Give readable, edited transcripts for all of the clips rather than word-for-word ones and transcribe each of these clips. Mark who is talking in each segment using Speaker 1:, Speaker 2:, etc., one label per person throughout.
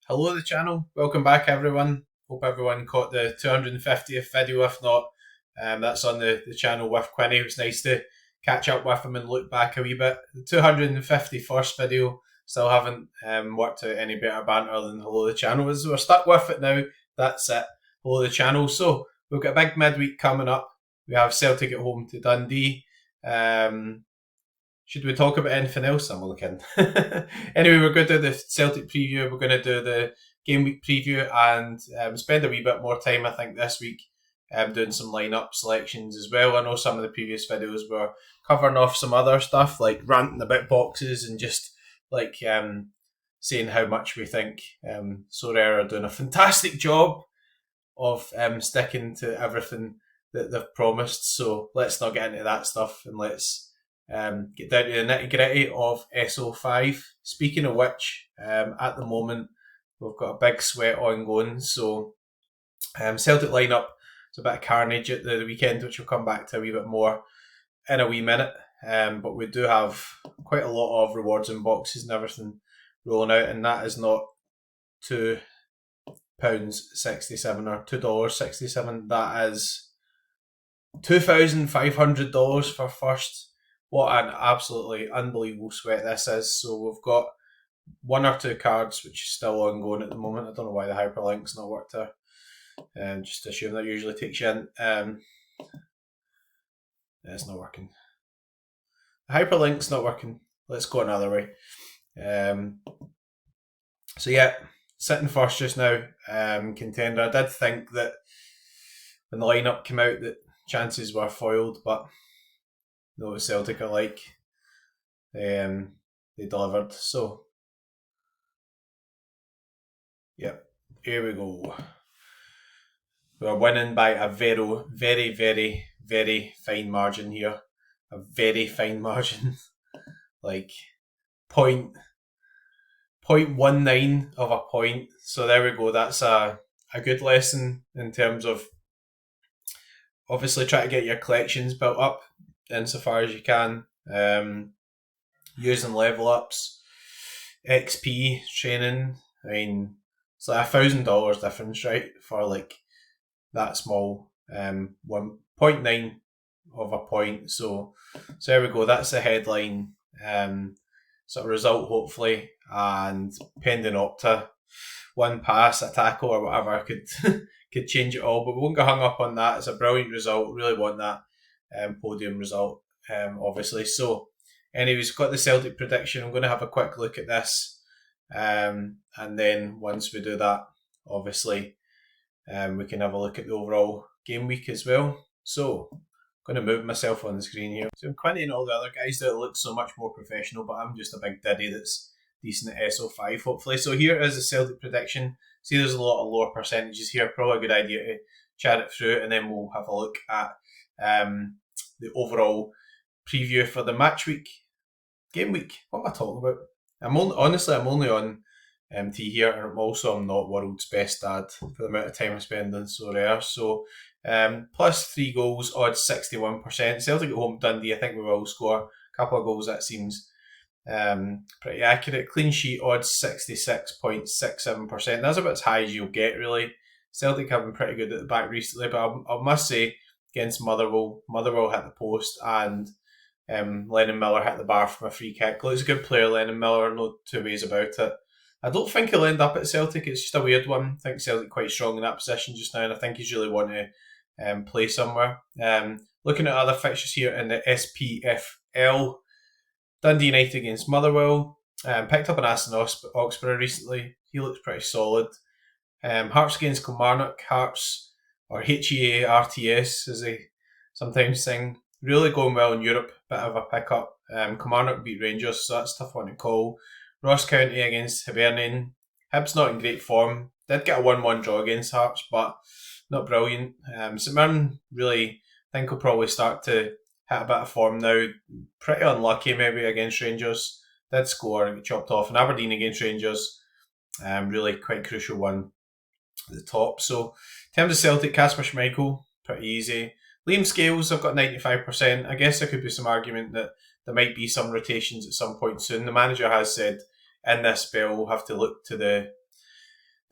Speaker 1: Hello to the channel. Welcome back everyone. Hope everyone caught the 250th video. If not, that's on the channel with Quinny. It was nice to catch up with him and look back a wee bit. The 251st video, still haven't worked out any better banter than hello to the channel. So we're stuck with it now. That's it. Hello to the channel. So we've got a big midweek coming up. We have Celtic at home to Dundee. Should we talk about anything else? I'm looking. Anyway, we're going to do the Celtic preview. We're going to do the game week preview and spend a wee bit more time, I think, this week doing some lineup selections as well. I know some of the previous videos were covering off some other stuff, like ranting about boxes and just like saying how much we think Sorare are doing a fantastic job of sticking to everything that they've promised. So let's not get into that stuff and let's get down to the nitty gritty of SO5. Speaking of which, at the moment we've got a big sweat ongoing. So Celtic lineup, it's a bit of carnage at the weekend, which we'll come back to a wee bit more in a wee minute. But we do have quite a lot of rewards and boxes and everything rolling out, and that is not £2.67 or $2.67. That is $2,500 for first. What an absolutely unbelievable sweat this is. So we've got one or two cards which is still ongoing at the moment. I don't know why the hyperlink's not worked there. Just assume that usually takes you in. It's not working. The hyperlink's not working. Let's go another way. So yeah, sitting first just now, contender. I did think that when the lineup came out that chances were foiled, but know what Celtic are like. They delivered. So, yep, here we go. We're winning by a very, very, very fine margin here. A very fine margin. Like 0.19 of a point. So there we go. That's a good lesson in terms of obviously try to get your collections built up insofar as you can, using level ups, XP training. I mean, it's like $1,000 difference, right, for like that small 1.9 of a point. So there we go. That's the headline sort of result, hopefully, and pending Opta, one pass, a tackle, or whatever could could change it all. But we won't get hung up on that. It's a brilliant result. Really want that podium result, obviously. So, anyways, got the Celtic prediction. I'm going to have a quick look at this, and then once we do that, obviously, we can have a look at the overall game week as well. So, I'm going to move myself on the screen here. So, Quinty and all the other guys that look so much more professional, but I'm just a big diddy that's decent at SO5, hopefully. So, here is the Celtic prediction. See, there's a lot of lower percentages here. Probably a good idea to chat it through, and then we'll have a look at the overall preview for the match week, game week. What am I talking about? I'm only on MT here, and I'm not world's best dad for the amount of time I spend on Sorare. So plus 3 goals, odds 61%. Celtic at home, Dundee. I think we will score a couple of goals. That seems pretty accurate. Clean sheet odds 66.67%. That's about as high as you'll get, really. Celtic have been pretty good at the back recently, but I must say, against Motherwell hit the post, and Lennon Miller hit the bar from a free kick. He's a good player, Lennon Miller, no two ways about it. I don't think he'll end up at Celtic. It's just a weird one. I think Celtic quite strong in that position just now, and I think he's really want to play somewhere. Looking at other fixtures here in the SPFL, Dundee United against Motherwell. Picked up an ass in Oxford recently. He looks pretty solid. Hearts against Kilmarnock. Hearts, or HEARTS as they sometimes sing. Really going well in Europe. Bit of a pick-up. Kilmarnock beat Rangers, so that's a tough one to call. Ross County against Hibernian. Hibs not in great form. Did get a 1-1 draw against Hearts, but not brilliant. St Mirren really, I think will probably start to hit a bit of form now. Pretty unlucky maybe against Rangers. Did score and get chopped off. And Aberdeen against Rangers. Really quite crucial one at the top. So in terms of Celtic, Kasper Schmeichel, pretty easy. Liam Scales, I've got 95%. I guess there could be some argument that there might be some rotations at some point soon. The manager has said in this spell we'll have to look to the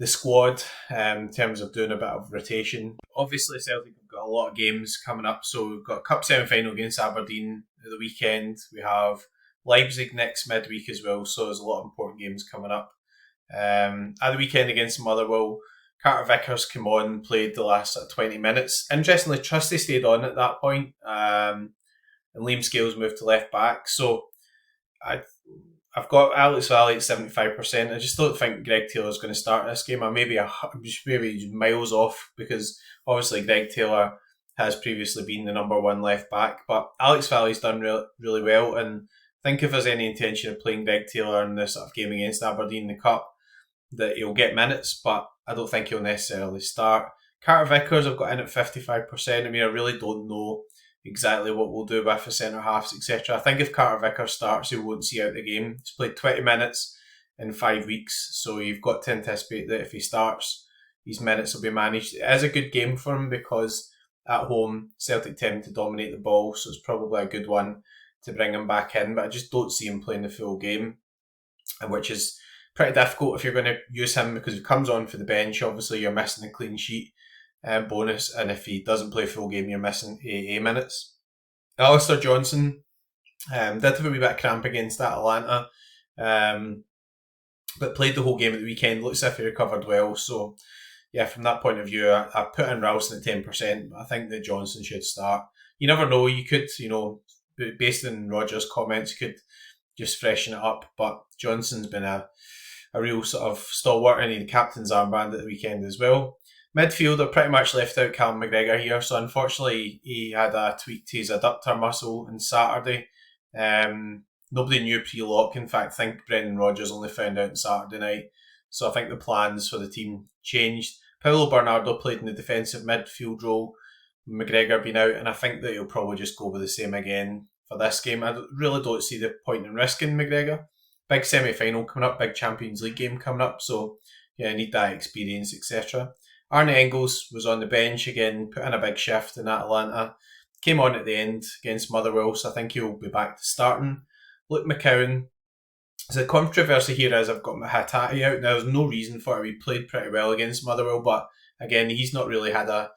Speaker 1: the squad in terms of doing a bit of rotation. Obviously, Celtic have got a lot of games coming up, so we've got a cup semi-final against Aberdeen at the weekend. We have Leipzig next midweek as well, so there's a lot of important games coming up. At the weekend against Motherwell, Carter Vickers came on, played the last 20 minutes. Interestingly, Trusty stayed on at that point, and Liam Scales moved to left back. So I've got Alex Valley at 75%. I just don't think Greg Taylor's going to start this game. I'm maybe miles off, because obviously Greg Taylor has previously been the number one left back, but Alex Valley's done really well, and I think if there's any intention of playing Greg Taylor in this sort of game against Aberdeen in the Cup, that he'll get minutes, but I don't think he'll necessarily start. Carter Vickers I've got in at 55%. I mean, I really don't know exactly what we'll do with the centre halves, etc. I think if Carter Vickers starts, he won't see out the game. He's played 20 minutes in 5 weeks, so you've got to anticipate that if he starts, his minutes will be managed. It is a good game for him because at home, Celtic tend to dominate the ball, so it's probably a good one to bring him back in, but I just don't see him playing the full game, which is pretty difficult if you're going to use him, because if he comes on for the bench, obviously you're missing a clean sheet bonus, and if he doesn't play full game, you're missing AA minutes. Alistair Johnson did have a wee bit of cramp against Atalanta, but played the whole game at the weekend. Looks as if he recovered well, so yeah, from that point of view, I've put in Ralston at 10%. I think that Johnson should start. You never know, you could, based on Rodgers' comments, you could just freshen it up, but Johnson's been a real sort of stalwart, and the captain's armband at the weekend as well. Midfield, I've pretty much left out Callum McGregor here, so unfortunately he had a tweak to his adductor muscle on Saturday. Nobody knew pre-lock. In fact, I think Brendan Rodgers only found out on Saturday night, so I think the plans for the team changed. Paulo Bernardo played in the defensive midfield role, McGregor being out, and I think that he'll probably just go with the same again for this game. I really don't see the point in risking McGregor. Big semi-final coming up, big Champions League game coming up, so yeah, I need that experience, etc. Arne Engels was on the bench again, put in a big shift in Atalanta. Came on at the end against Motherwell, so I think he'll be back to starting. Luke McCowan, the controversy here is I've got my Hatate out. Now, there's no reason for it. He played pretty well against Motherwell, but again, he's not really had a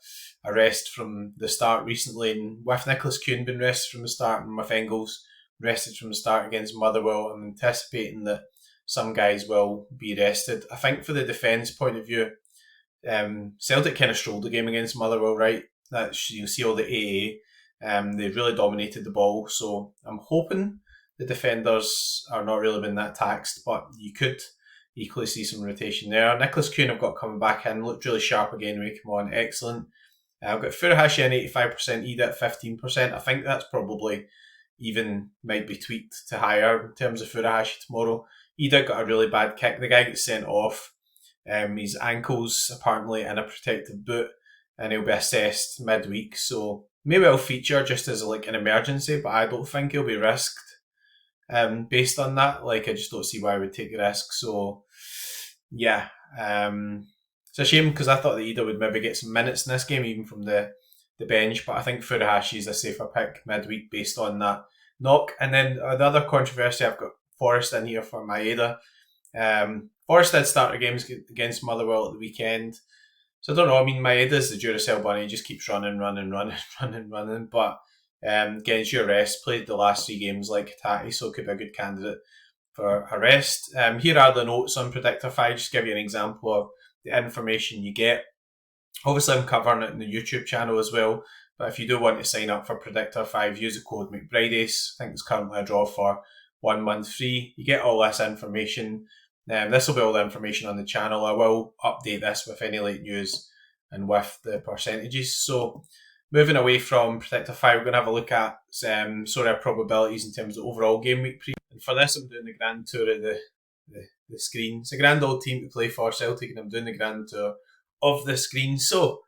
Speaker 1: rest from the start recently. And with Nicholas Kuhn being rested from the start, and with Engels rested from the start against Motherwell, I'm anticipating that some guys will be rested. I think for the defence point of view, Celtic kind of strolled the game against Motherwell, right? You see all the AA. They really dominated the ball, so I'm hoping the defenders are not really been that taxed, but you could equally see some rotation there. Nicholas Kuhn I've got coming back in, looked really sharp again when he came on, excellent. I've got Furuhashi in 85%, Ida at 15%. I think that's probably even might be tweaked to higher in terms of Furuhashi tomorrow. Ida got a really bad kick. The guy gets sent off. His ankle's apparently in a protective boot, and he'll be assessed midweek. So maybe I'll feature just as like an emergency, but I don't think he'll be risked. Based on that, I just don't see why I would take the risk. So yeah, it's a shame because I thought that Ida would maybe get some minutes in this game, even from the bench. But I think Furuhashi is a safer pick midweek based on that knock. And then the other controversy, I've got Forrest in here for Maeda. Forrest did start a game against Motherwell at the weekend. So I don't know, I mean, Maeda's the Duracell bunny, he just keeps running. But against your rest, played the last 3 games like Hatate, so could be a good candidate for a rest. Here are the notes on Predictor 5, just to give you an example of the information you get. Obviously, I'm covering it in the YouTube channel as well, but if you do want to sign up for Predictor 5, use the code McBridace. I think it's currently a draw for 1 month free. You get all this information. This will be all the information on the channel. I will update this with any late news and with the percentages. So moving away from Predictor 5, we're going to have a look at Sorare probabilities in terms of overall game week preview. And for this, I'm doing the grand tour of the screen. It's a grand old team to play for, Celtic, and I'm doing the grand tour of the screen. So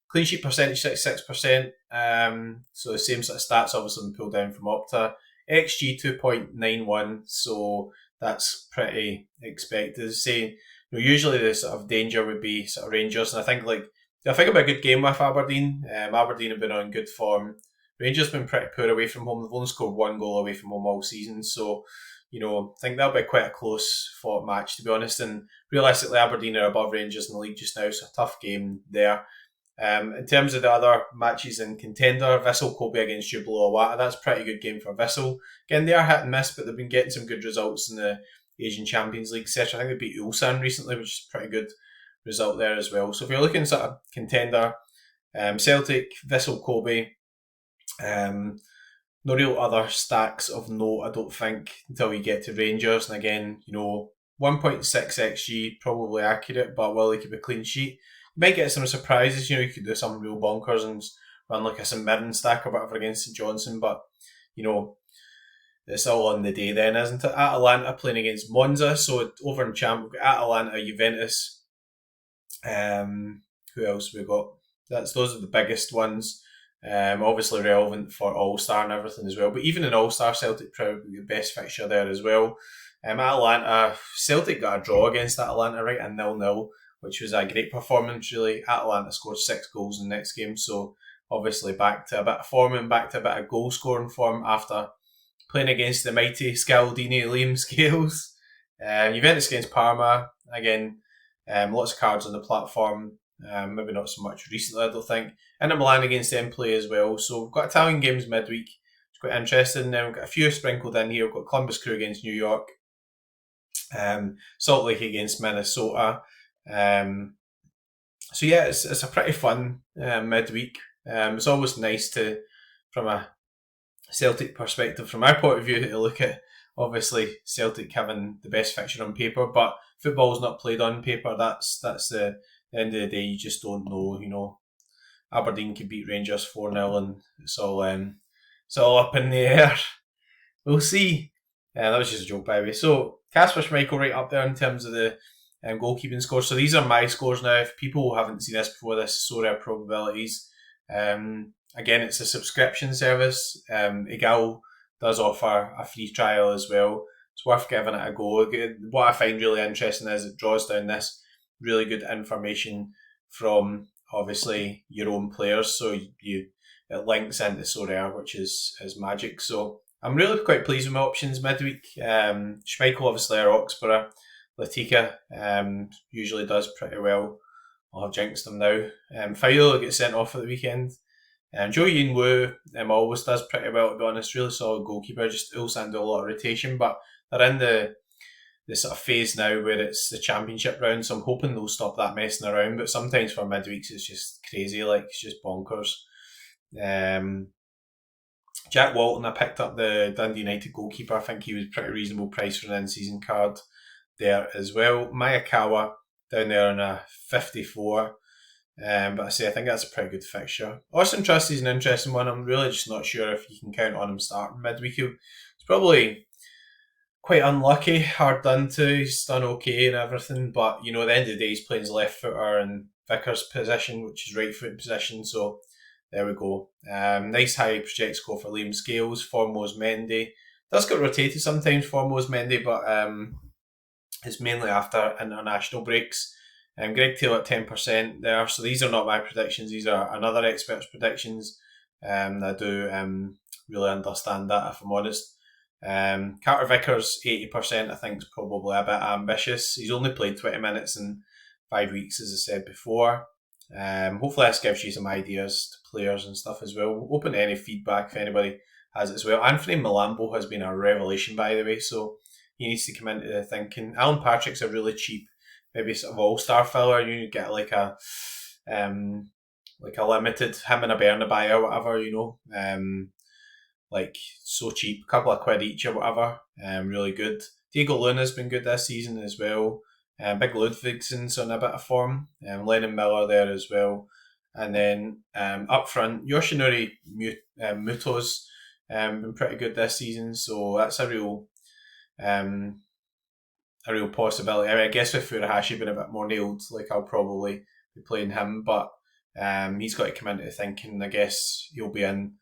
Speaker 1: clean sheet percentage 66%. So the same sort of stats obviously been pulled down from Opta. XG 2.91. So that's pretty expected. Say, usually the sort of danger would be sort of Rangers, and I think it'll be a good game with Aberdeen. Aberdeen have been on good form. Rangers have been pretty poor away from home. They've only scored 1 goal away from home all season, so I think that'll be quite a close fought match, to be honest. And realistically, Aberdeen are above Rangers in the league just now, so a tough game there. In terms of the other matches in contender, Vissel Kobe against Jubilo Awata, that's a pretty good game for Vissel. Again, they are hit and miss, but they've been getting some good results in the Asian Champions League session. I think they beat Ulsan recently, which is a pretty good result there as well. So if you're looking sort of contender, Celtic, Vissel Kobe, no real other stacks of note, I don't think, until you get to Rangers. And again, 1.6 XG, probably accurate, but will they keep a clean sheet? You might get some surprises, you could do some real bonkers and run like a St Mirren stack or whatever against St Johnstone, but, it's all on the day then, isn't it? Atalanta playing against Monza, so over in Champ, we've got Atalanta, Juventus, who else have we got? Those are the biggest ones. Obviously relevant for All-Star and everything as well. But even in All-Star, Celtic probably the best fixture there as well. Atalanta, Celtic got a draw against Atalanta, right, and 0-0, which was a great performance, really. Atalanta scored 6 goals in the next game, so obviously back to a bit of form and back to a bit of goal-scoring form after playing against the mighty Scaldini Liam Scales. Juventus against Parma, again, lots of cards on the platform. Maybe not so much recently, I don't think. Inter Milan against Empoli as well. So we've got Italian games midweek. It's quite interesting. Then we've got a few sprinkled in here. We've got Columbus Crew against New York. Salt Lake against Minnesota. So yeah, it's a pretty fun midweek. It's always nice to, from a Celtic perspective, from my point of view, to look at obviously Celtic having the best fixture on paper, but football's not played on paper. That's the end of the day. You just don't know. Aberdeen could beat Rangers 4-0 and it's all up in the air. We'll see. That was just a joke, by the way. So Kasper Schmeichel right up there in terms of the goalkeeping scores. So these are my scores now. If people haven't seen this before, this is Sorare probabilities. Again, it's a subscription service. Egal does offer a free trial as well. It's worth giving it a go. What I find really interesting is it draws down this really good information from obviously your own players, so it links into Sorare, which is magic. So I'm really quite pleased with my options midweek. Schmeichel obviously are Oxborough. Latika usually does pretty well. I'll have jinxed him now. Fayul gets sent off at the weekend. Joe Yin Woo always does pretty well, to be honest. Really solid goalkeeper. Just Ulsan do a lot of rotation, but they're in the sort of phase now where it's the championship round, so I'm hoping they'll stop that messing around. But sometimes for midweeks it's just crazy, it's just bonkers. Jack Walton, I picked up the Dundee United goalkeeper. I think he was pretty reasonable price for an in-season card there as well. Mayakawa down there on a 54. But I think that's a pretty good fixture. Austin Trusty is an interesting one. I'm really just not sure if you can count on him starting midweek. He's probably quite unlucky, hard done to. He's done okay and everything, but at the end of the day, he's playing his left footer in Vickers' position, which is right foot position. So there we go. Nice high project score for Liam Scales. Formos Mendy does get rotated sometimes. Formos Mendy, but it's mainly after international breaks. Greg Taylor at 10% there. So these are not my predictions. These are another expert's predictions. I do really understand that, if I'm honest. Carter Vickers, 80%, I think is probably a bit ambitious. He's only played 20 minutes in 5 weeks, as I said before. Hopefully this gives you some ideas to players and stuff as well. Open to any feedback if anybody has it as well. Anthony Malambo has been a revelation, by the way, so he needs to come into the thinking. Alan Patrick's a really cheap, maybe sort of all-star filler. You get like a limited him and a Bernabei or whatever, so cheap, a couple of quid each or whatever. Really good. Diego Luna's been good this season as well. Big Ludvigson's on a bit of form. Lennon Miller there as well. And then up front, Yoshinori Muto's been pretty good this season, so that's a real possibility. I guess with Furuhashi being a bit more nailed, I'll probably be playing him, but he's got to come into thinking. I guess he'll be in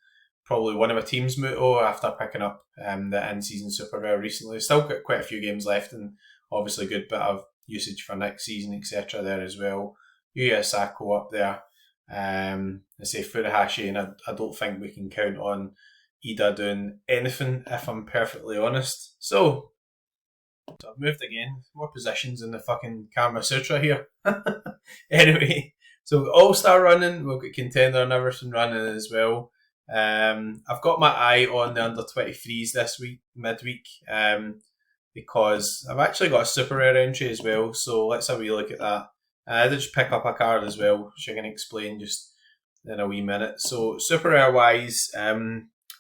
Speaker 1: probably one of my team's Muto after picking up the in-season Super Rare recently. Still got quite a few games left and obviously a good bit of usage for next season, etc. there as well. Yuya Sako up there. I say Furuhashi, and I don't think we can count on Ida doing anything, if I'm perfectly honest. So So I've moved again. More positions in the fucking Kama Sutra here. Anyway, so we've got All-Star running, we've got Contender and everything running as well. I've got my eye on the under-23s this week, midweek, because I've actually got a super rare entry as well, so let's have a wee look at that. I did just pick up a card as well, which I can explain just in a wee minute. So super rare wise,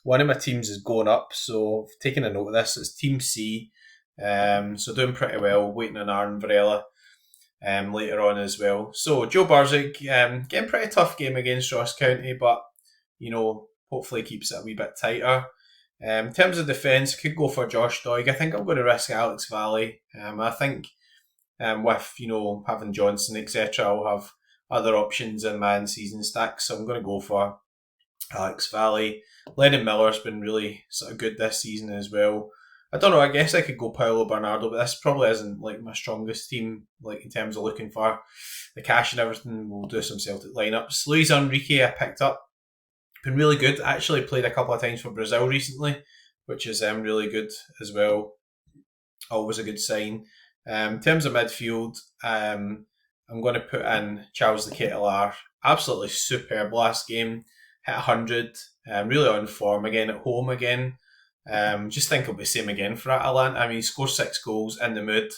Speaker 1: one of my teams is going up, so I've taken a note of this. It's Team C, so doing pretty well, waiting on our umbrella later on as well. So Joe Burzig, getting pretty tough game against Ross County, but hopefully keeps it a wee bit tighter. In terms of defence, I could go for Josh Doig. I think I'm going to risk Alex Valley. I think with having Johnson etc, I'll have other options in my in-season stacks, so I'm going to go for Alex Valley. Lennon Miller's been really sort of good this season as well. I don't know, I guess I could go Paolo Bernardo, but this probably isn't like my strongest team, like in terms of looking for the cash and everything. We'll do some Celtic lineups. Luis Enrique I picked up. Been really good. Actually played a couple of times for Brazil recently, which is really good as well. Always a good sign. In terms of midfield, I'm going to put in Charles the Kettler. Absolutely superb last game. Hit 100. Really on form again at home again. Just think it'll be the same again for Atalanta. I mean, he scored 6 goals in the mood.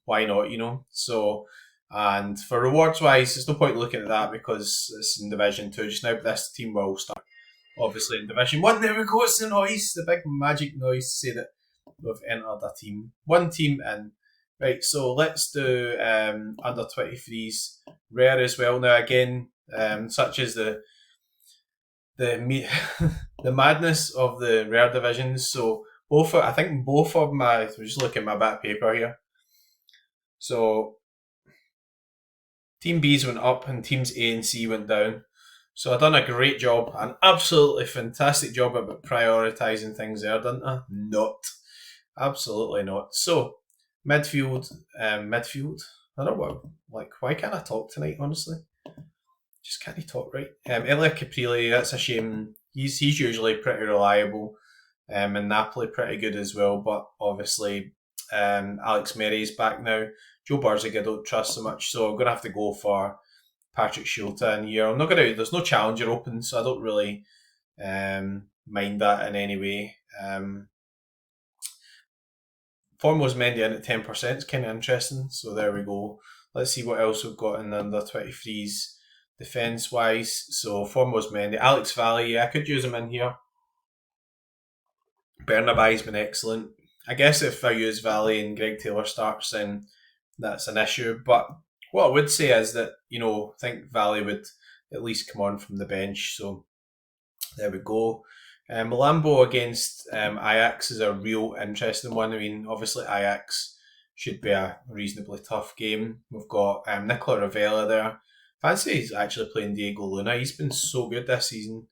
Speaker 1: Why not, So, and for rewards wise, there's no point looking at that because it's in Division 2 just now, but this team will start obviously in Division 1. There we go, it's the noise, the big magic noise to say that we've entered a team. One team in. Right, so let's do under 23s rare as well. Now again, such as the the madness of the rare divisions. So I think both of my, I'm just looking at my back paper here. So Team B's went up and teams A and C went down. So I've done a great job, an absolutely fantastic job about prioritising things there, didn't I? Not. Absolutely not. So, midfield. I don't know why can't I talk tonight, honestly? Just can't talk right. Elia Caprile, that's a shame. He's usually pretty reliable. And Napoli pretty good as well, but obviously Alex Mary's back now. Joe Burzig I don't trust so much, so I'm going to have to go for Patrick Schulte in here. There's no challenger open, so I don't really mind that in any way. Foremost Mendy in at 10% is kind of interesting, so there we go. Let's see what else we've got in the under 23s defence wise. So Foremost Mendy, Alex Valley, yeah, I could use him in here. Bernabei's been excellent. I guess if I use Valley and Greg Taylor starts, then that's an issue. But what I would say is that, I think Valley would at least come on from the bench. So there we go. Malambo against Ajax is a real interesting one. I mean, obviously Ajax should be a reasonably tough game. We've got Nicola Ravella there. Fancy he's actually playing Diego Luna. He's been so good this season.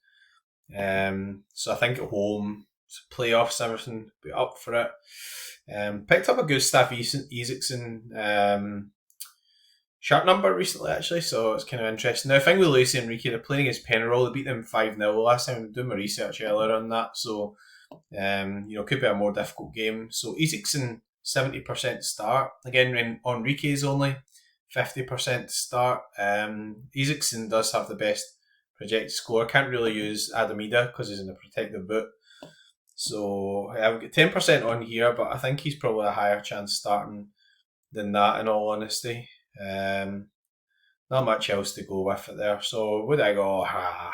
Speaker 1: So I think at home, playoffs, everything, be up for it. Picked up a Gustav Isaksen shirt number recently, actually, so it's kind of interesting. Now, the thing with Luis Enrique, they're playing against Penarol. They beat them 5-0 last time. I was doing my research earlier on that, so could be a more difficult game. So Isaksen 70% start. Again, Enrique's only 50% start. Isaksen does have the best projected score. Can't really use Adamida because he's in a protective boot. So I've got 10% on here, but I think he's probably a higher chance starting than that, in all honesty. Not much else to go with it there. So would I go? I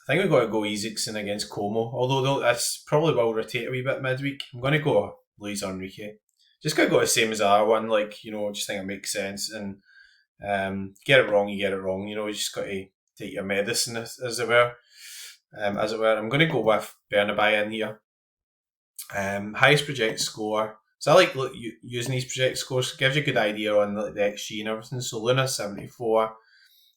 Speaker 1: think we've got to go Isaksen against Como. Although that's probably will rotate a wee bit midweek. I'm going to go Luis Enrique. Just got to go the same as the other one. Just think it makes sense. And get it wrong, you get it wrong. You just got to take your medicine, as it were. I'm going to go with Bernabei in here. Highest projected score. So I like using these projected scores. It gives you a good idea on the XG and everything. So Luna 74.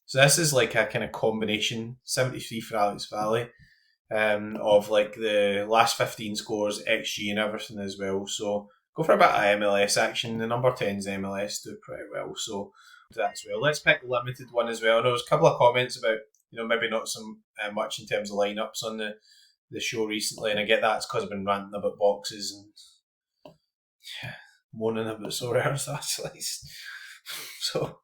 Speaker 1: So this is like a kind of combination. 73 for Alex Valley. Of the last 15 scores, XG and everything as well. So go for a bit of MLS action. The number 10's MLS do pretty well. So that's well. Let's pick the limited one as well. I know there was a couple of comments about maybe not some much in terms of lineups on the show recently, and I get that it's because I've been ranting about boxes and moaning about Sorare's actually. So,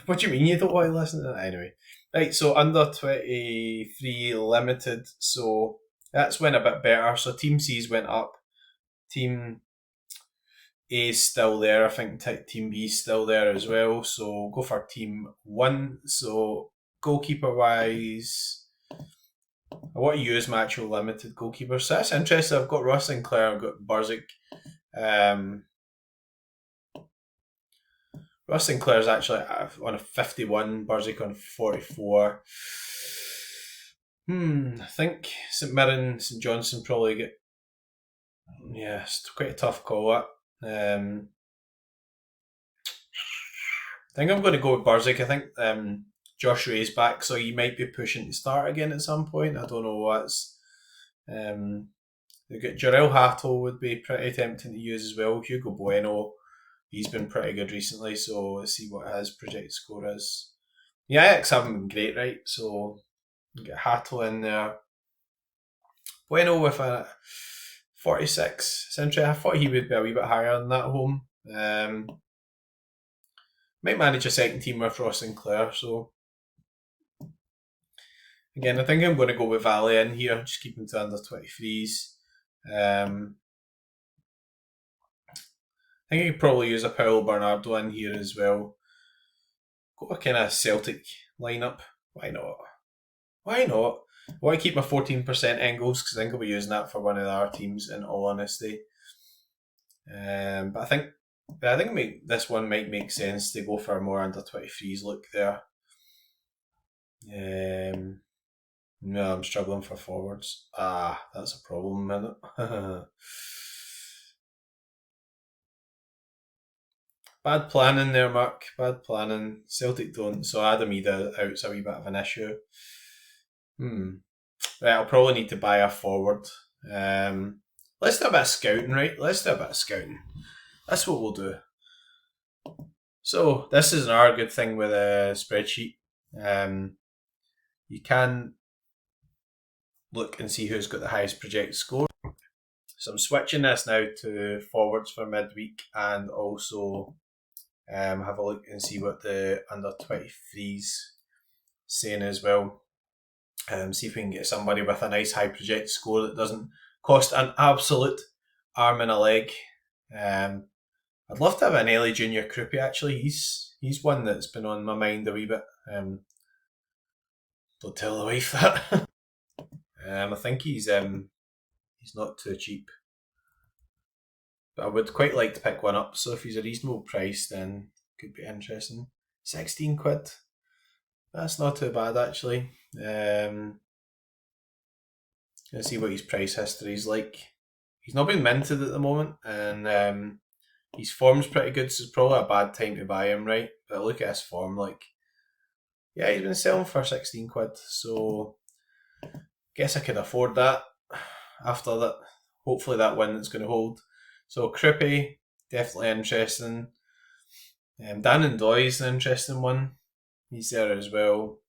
Speaker 1: what do you mean you don't want to listen to that? Anyway. Right, so under 23 limited, so that's went a bit better. So Team C's went up. Team A's still there. I think Team B's still there as well. So go for Team 1. So goalkeeper wise, I want to use my actual limited goalkeeper. So that's interesting. I've got Ross Sinclair, I've got Barzik. Ross Sinclair's actually on a 51, Barzik on 44. I think St Mirren, St Johnstone probably get. Yeah, it's quite a tough call that. I think I'm going to go with Barzik. I think Josh Ray's back, so he might be pushing to start again at some point. I don't know what's. They got Jarell Hattel would be pretty tempting to use as well. Hugo Bueno, he's been pretty good recently, so let's see what his projected score is. The Ajax haven't been great, right? So get Hattel in there. Bueno with a 46. It's interesting. I thought he would be a wee bit higher than that at home. Might manage a second team with Ross Sinclair, so again, I think I'm going to go with Valley in here, just keep him to under 23s. I think I could probably use a Paulo Bernardo in here as well. Go a kind of Celtic lineup. Why not? Why not? I want to keep my 14% angles because I think I'll be using that for one of our teams, in all honesty. But I think this one might make sense to go for a more under 23s look there. No, I'm struggling for forwards. That's a problem, isn't it? Bad planning there, Mark. Bad planning. Celtic don't, so Adam Ida out's a wee bit of an issue. Right, I'll probably need to buy a forward. Let's do a bit of scouting, right? Let's do a bit of scouting. That's what we'll do. So, this is another good thing with a spreadsheet. You can look and see who's got the highest projected score. So I'm switching this now to forwards for midweek and also have a look and see what the under 23s saying as well. See if we can get somebody with a nice high projected score that doesn't cost an absolute arm and a leg. I'd love to have an Ellie Junior Krupi actually. He's one that's been on my mind a wee bit. Don't tell the wife that. I think he's not too cheap. But I would quite like to pick one up, so if he's a reasonable price then it could be interesting. 16 quid. That's not too bad actually. Let's see what his price history is like. He's not been minted at the moment and his form's pretty good, so it's probably a bad time to buy him, right? But look at his form, like, yeah, he's been selling for 16 quid, so guess I could afford that after that. Hopefully that win that's going to hold. So Krupi, definitely interesting. Dan and Doy's an interesting one. He's there as well.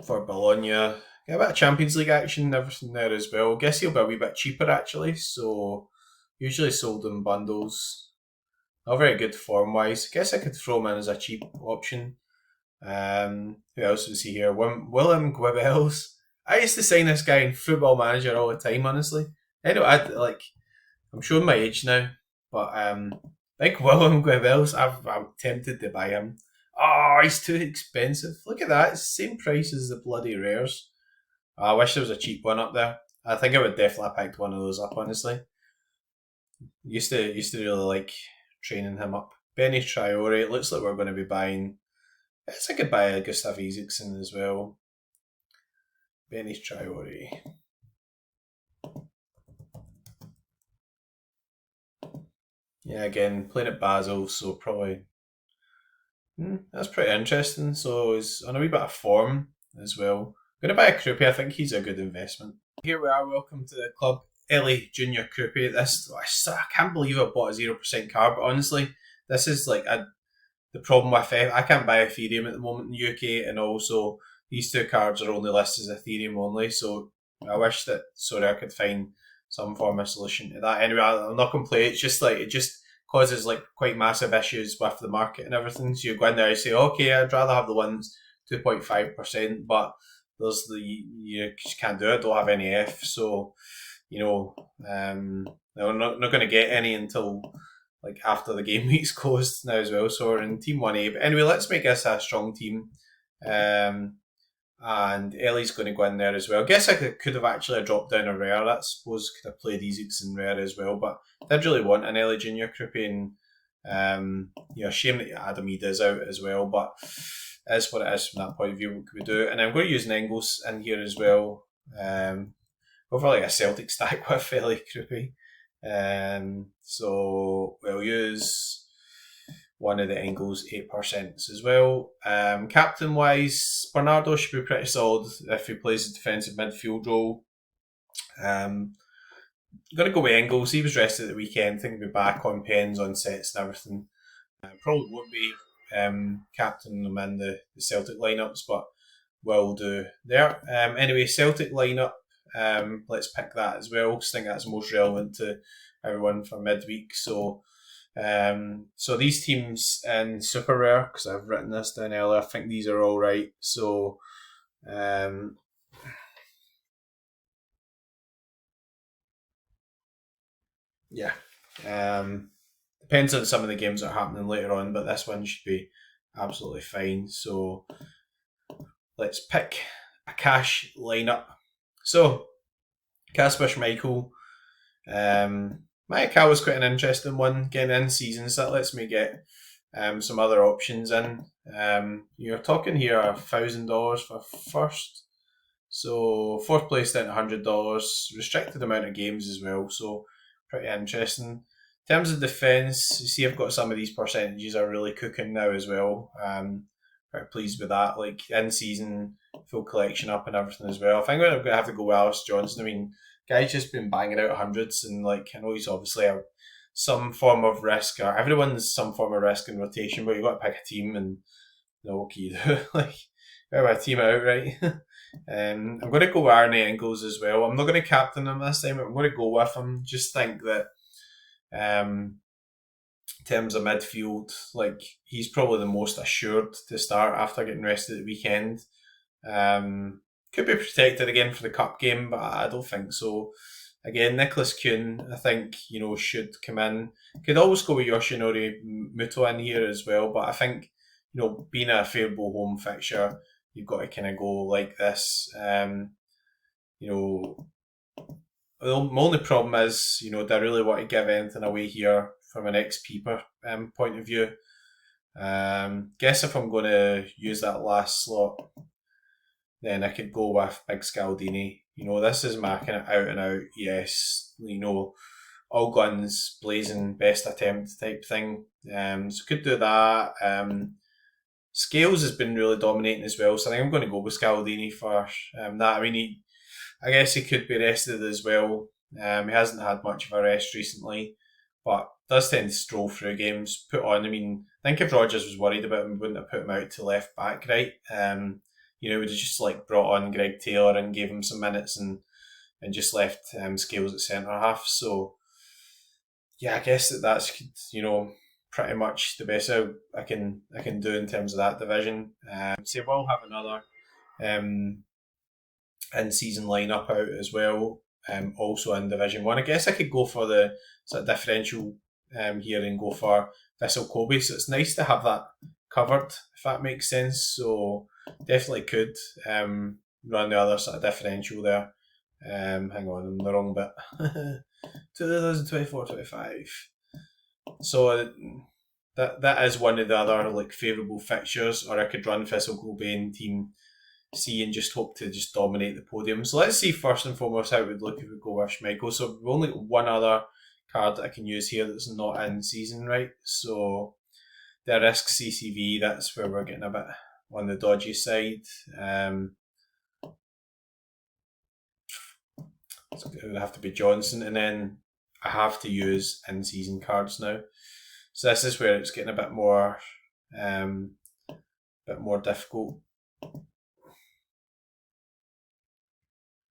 Speaker 1: For Bologna, get a bit of Champions League action and everything there as well. Guess he'll be a wee bit cheaper actually, so usually sold in bundles. Not very good form wise. Guess I could throw him in as a cheap option. Who else was he here? Willem Guibels. I used to sign this guy in Football Manager all the time, honestly. Anyway, I'm showing my age now, but like Willem Guibels, I'm tempted to buy him. Oh, he's too expensive. Look at that. It's the same price as the bloody rares. I wish there was a cheap one up there. I think I would definitely have picked one of those up, honestly. Used to really like training him up. Benny Traore, it looks like we're going to be buying. Yes, I could buy a Gustav Isaksen as well. Benny Traore. Yeah, again, playing at Basel, so probably. That's pretty interesting. So he's on a wee bit of form as well. I'm going to buy a Krupi. I think he's a good investment. Here we are. Welcome to the club. Ellie Junior Krupi. I can't believe I bought a 0% card, but honestly, this is like the problem with I can't buy Ethereum at the moment in the UK, and also these two cards are only listed as Ethereum only, so I wish that Sorare could find some form of solution to that. Anyway, I'm not going to play. It's just like it just causes like quite massive issues with the market and everything. So you go in there and say, okay, I'd rather have the ones 2.5%, but there's you just can't do it. Don't have any F, so no, not going to get any until like after the game week's closed now as well. So we're in Team 1A. But anyway, let's make this a strong team. And Ellie's going to go in there as well. I guess I could have actually dropped down a rare. I suppose could have played Ezekiel and rare as well, but I did really want an Ellie Junior Crippy, and shame that Adam Eade is out as well, but it's what it is from that point of view. What can we do? And I'm going to use Engels in here as well. Over like a Celtic stack with Ellie Crippy. So we'll use one of the Engels 8% as well. Captain wise, Bernardo should be pretty solid if he plays a defensive midfield role. I'm going to go with Engels. He was rested at the weekend. I think he'll be back on pens, on sets and everything. Probably won't be captain them in the Celtic lineups, but will do there. Anyway, Celtic lineup. Let's pick that as well, because I think that's most relevant to everyone for midweek. So these teams in Super Rare, because I've written this down earlier, I think these are all right. So yeah. Depends on some of the games that are happening later on, but this one should be absolutely fine. So let's pick a cash lineup. So Kasper Schmeichel. Mike was quite an interesting one getting in season, so that lets me get some other options in. You're talking here $1,000 for first. So fourth place down to $100. Restricted amount of games as well, so pretty interesting. In terms of defence, you see I've got some of these percentages are really cooking now as well. Pretty pleased with that. Like in season, full collection up and everything as well. I think I'm going to have to go with Alice Johnson. I mean, guy's just been banging out hundreds, and like I know he's obviously some form of risk. Or everyone's some form of risk in rotation, but you've got to pick a team, and what can you do? Like, a team out, right? I'm going to go with Arne Engels as well. I'm not going to captain him this time, but I'm going to go with him. Just think that in terms of midfield, like he's probably the most assured to start after getting rested at the weekend. Could be protected again for the cup game, but I don't think so. Again, Nicholas Kuhn, I think, should come in. Could always go with Yoshinori Muto in here as well, but I think, being a favourable home fixture, you've got to kind of go like this. My only problem is, do I really want to give anything away here from an XP point of view? Guess if I'm going to use that last slot, then I could go with Big Scaldini. This is my kind of out and out, yes, all guns blazing, best attempt type thing. So could do that. Scales has been really dominating as well, so I think I'm going to go with Scaldini for that. I mean, I guess he could be rested as well. He hasn't had much of a rest recently, but does tend to stroll through games, put on. I mean, I think if Rodgers was worried about him, he wouldn't have put him out to left back, right? He would have just like brought on Greg Taylor and gave him some minutes and just left Scales at centre half. So yeah, I guess that's pretty much the best I can do in terms of that division. So we'll have another in-season lineup out as well. Also in Division 1. I guess I could go for the sort of differential here and go for Vissel Kobe. So it's nice to have that covered, if that makes sense. So definitely could run the other sort of differential there. Hang on, I'm the wrong bit. 2024-25. So that is one of the other like favourable fixtures, or I could run Vissel Kobe in Team C and just hope to just dominate the podium. So let's see first and foremost how it would look if we go with Schmeichel. So we've only got one other card that I can use here that's not in season, right? So the risk CCV, that's where we're getting a bit on the dodgy side. So it would have to be Johnson, and then I have to use in-season cards now. So this is where it's getting a bit more difficult.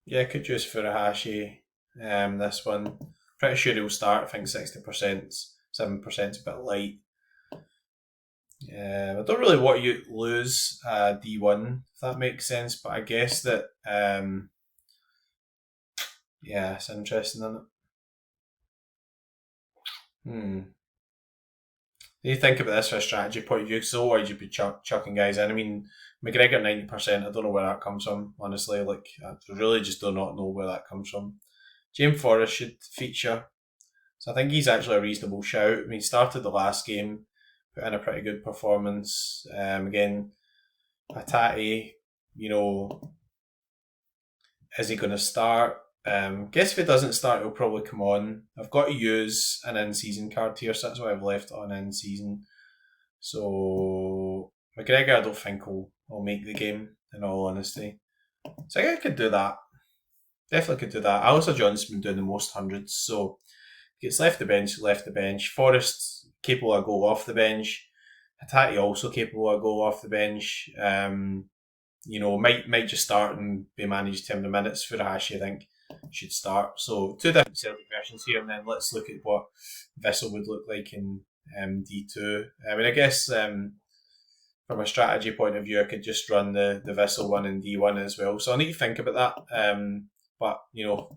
Speaker 1: Yeah, could use Furuhashi. This one, pretty sure he'll start. I think 60%, 7% a bit light. I don't really want you to lose D1, if that makes sense. But I guess that yeah, it's interesting, isn't it? Hmm. Do you think about this from a strategy point of view? So, why would you be chucking guys in? I mean, McGregor 90%. I don't know where that comes from. Honestly, like I really just do not know where that comes from. James Forrest should feature, so I think he's actually a reasonable shout. I mean, he started the last game, put in a pretty good performance. Again, Hatate, you know, is he going to start? Guess if he doesn't start, he'll probably come on. I've got to use an in-season card here, so that's why I've left it on in-season. So McGregor, I don't think will make the game. In all honesty, so I think I could do that. Definitely could do that. Alistair Johnson's been doing the most hundreds, so gets left the bench. Left the bench. Forrest capable of goal off the bench. Hatate also capable of goal off the bench. Might just start and be managed 10 minutes. Furuhashi, I think, should start. So two different Celtic versions here, and then let's look at what Vissel would look like in D2. I mean, I guess from a strategy point of view, I could just run the Vissel one in D1 as well. So I need to think about that. But if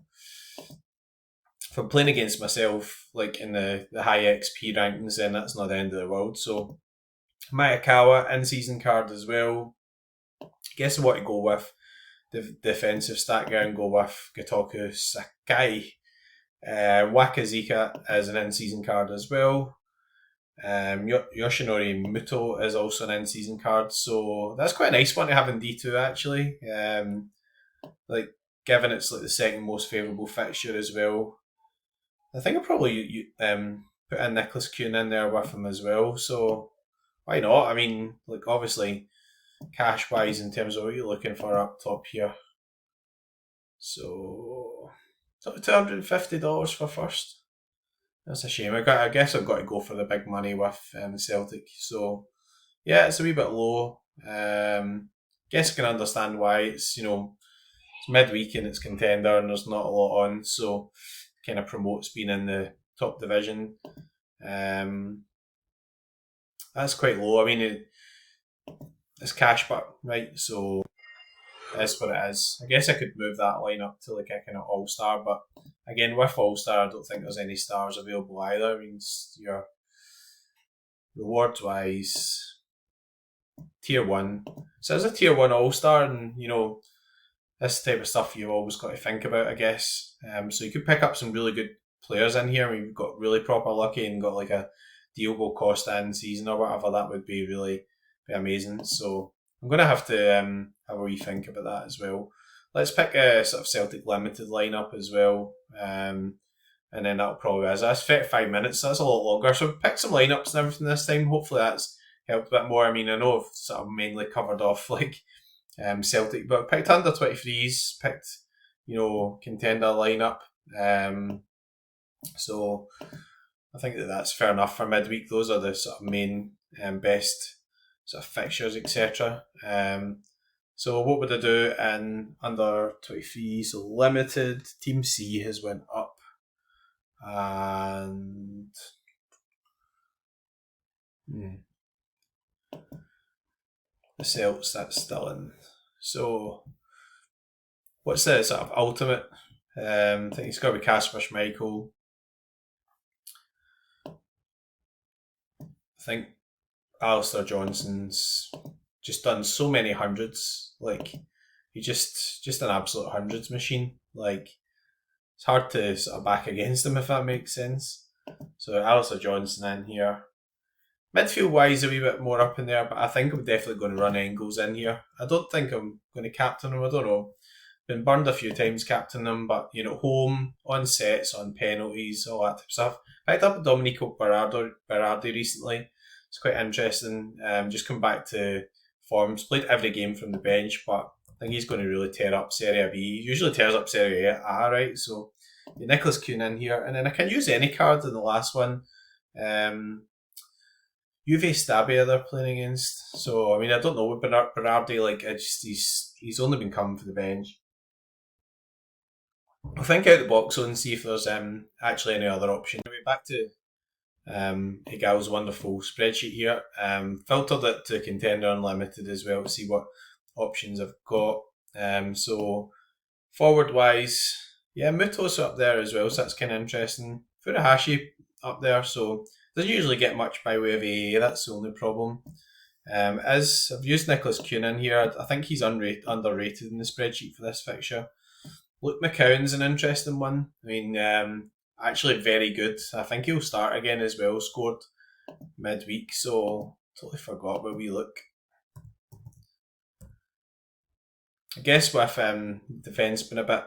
Speaker 1: I'm playing against myself, like in the high XP rankings, then that's not the end of the world. So Mayakawa in season card as well. Guess what to go with. The defensive stat guy and go with Gotoku Sakai. Wakazika is an in season card as well. Yoshinori Muto is also an in season card, so that's quite a nice one to have in D2 actually. Like given it's like the second most favourable fixture as well. I think I'll probably put in Nicholas Kuhn in there with him as well. So why not? I mean, like obviously cash wise in terms of what you're looking for up top here. So $250 for first. That's a shame. I guess I've got to go for the big money with Celtic. So yeah, it's a wee bit low. Guess I can understand why it's midweek and it's contender and there's not a lot on, so kind of promotes being in the top division. That's quite low. I mean, it's cash back, right? So that's what it is. I guess I could move that line up to like a kind of all star, but again, with all star, I don't think there's any stars available either. I mean, your rewards wise, tier one. So as a tier one all star, and this type of stuff you've always got to think about, I guess. So you could pick up some really good players in here. I mean, we've got really proper lucky and got like a Diogo Costa in season or whatever. That would be really be amazing. So I'm going to have to have a wee think about that as well. Let's pick a sort of Celtic limited lineup as well. And then that'll probably be that's 35 minutes, so that's a lot longer. So pick some lineups and everything this time. Hopefully that's helped a bit more. I mean, I know I've sort of mainly covered off like Celtic, but picked under 23s, picked, contender lineup. So I think that's fair enough for midweek. Those are the sort of main best sort of fixtures, etc. So what would I do in under 23? So limited, Team C has went up. And the Celts, that's still in. So what's the sort of ultimate? I think it's got to be Kasper Schmeichel. I think Alistair Johnson's just done so many hundreds. Like he's just an absolute hundreds machine. Like it's hard to sort of back against him if that makes sense. So Alistair Johnson in here. Midfield wise, a wee bit more up in there, but I think I'm definitely going to run Engels in here. I don't think I'm going to captain him. I don't know. Been burned a few times captaining them, but home, on sets, on penalties, all that type of stuff. Picked up Domenico Berardi recently. It's quite interesting. Just come back to forms. Played every game from the bench, but I think he's going to really tear up Serie B. He usually tears up Serie A, right? So Nicholas Kuhn in here, and then I can use any card in the last one. Juve Stabia they're playing against. So I mean I don't know with Berardi, like he's only been coming for the bench. I'll think out the box and see if there's actually any other option. Anyway, back to Higal's wonderful spreadsheet here. Filtered it to Contender Unlimited as well to see what options I've got. So forward wise, yeah, Muto's up there as well, so that's kind of interesting. Furuhashi up there, so doesn't usually get much by way of AA. That's the only problem. As I've used Nicholas Kuhn in here, I think he's underrated in the spreadsheet for this fixture. Luke McCown's an interesting one. I mean, actually very good. I think he'll start again as well. Scored midweek, so totally forgot where we look. I guess with defence being a bit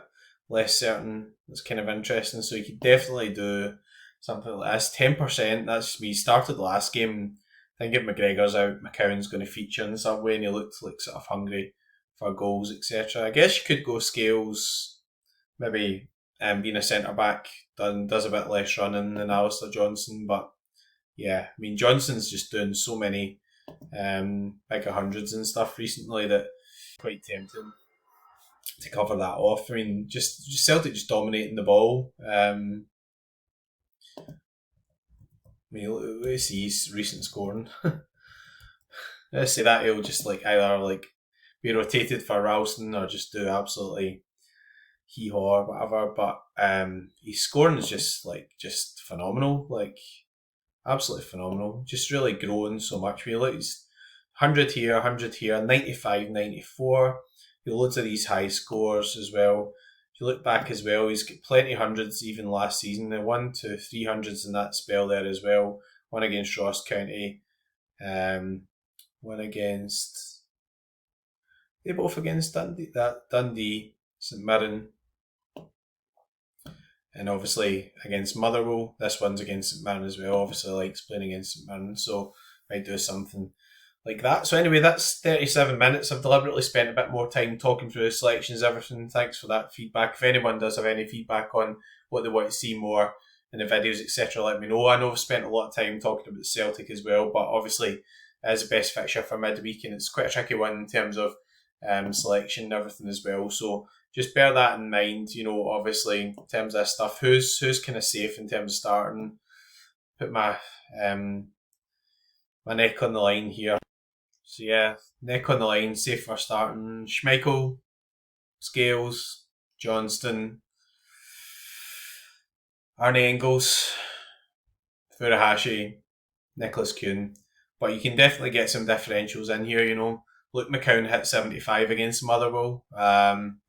Speaker 1: less certain, it's kind of interesting. So you could definitely do something like this. 10%, that's me. Started the last game. I think if McGregor's out, McCown's going to feature in some way, and he looked like sort of hungry for goals, etc. I guess you could go Scales, maybe being a centre back, does a bit less running than Alistair Johnson, but yeah, I mean Johnson's just doing so many bigger hundreds and stuff recently that quite tempting to cover that off. I mean, just Celtic just dominating the ball. I mean, let's see his recent scoring. Let's say that he'll just like either like be rotated for Ralston or just do absolutely hee-haw or whatever. But his scoring is just phenomenal. Like absolutely phenomenal. Just really growing so much. We look, he's 100 here, 100 here, 95, 94. He loads of these high scores as well. If you look back as well, he's got plenty of hundreds even last season. The 1 to 300s in that spell there as well. One against Ross County. One against... They both against Dundee, St Mirren. And obviously against Motherwell. This one's against St Mirren as well. Obviously likes playing against St Mirren, so might do something like that. So anyway, that's 37 minutes. I've deliberately spent a bit more time talking through the selections, everything. Thanks for that feedback. If anyone does have any feedback on what they want to see more in the videos, etc., let me know. I know I've spent a lot of time talking about Celtic as well, but obviously it is the best fixture for midweek, and it's quite a tricky one in terms of selection and everything as well. So just bear that in mind, you know, obviously in terms of this stuff, who's kind of safe in terms of starting. Put my my neck on the line here. So yeah, neck on the line, safe for starting. Schmeichel, Scales, Johnston, Arne Engels, Furuhashi, Nicholas Kuhn. But you can definitely get some differentials in here, you know. Luke McCown hit 75 against Motherwell.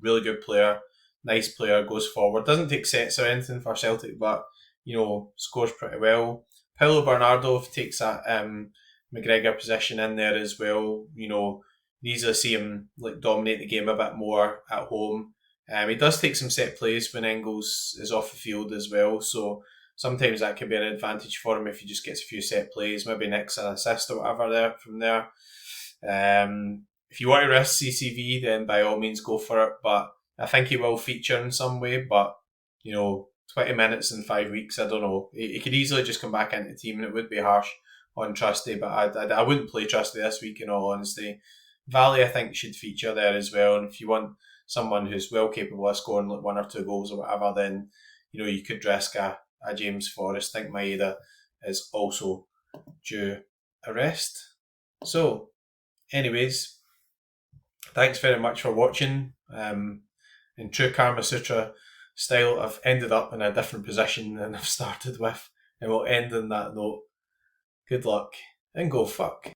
Speaker 1: Really good player. Nice player, goes forward. Doesn't take sets or anything for Celtic, but, you know, scores pretty well. Paulo Bernardo takes that McGregor position in there as well. You know, easily see him like dominate the game a bit more at home. He does take some set plays when Engels is off the field as well, so sometimes that can be an advantage for him if he just gets a few set plays, maybe nicks an assist or whatever there from there. If you want to risk CCV, then by all means go for it, but I think he will feature in some way, but you know, 20 minutes in 5 weeks, I don't know. He could easily just come back into the team and it would be harsh on Trusty, but I wouldn't play Trusty this week in all honesty. Valley, I think, should feature there as well, and if you want someone who's well capable of scoring like 1 or 2 goals or whatever, then you know you could risk a James Forrest. I think Maeda is also due a rest. So, anyways, thanks very much for watching. In true Karma Sutra style, I've ended up in a different position than I've started with, and we'll end on that note. Good luck and go fuck.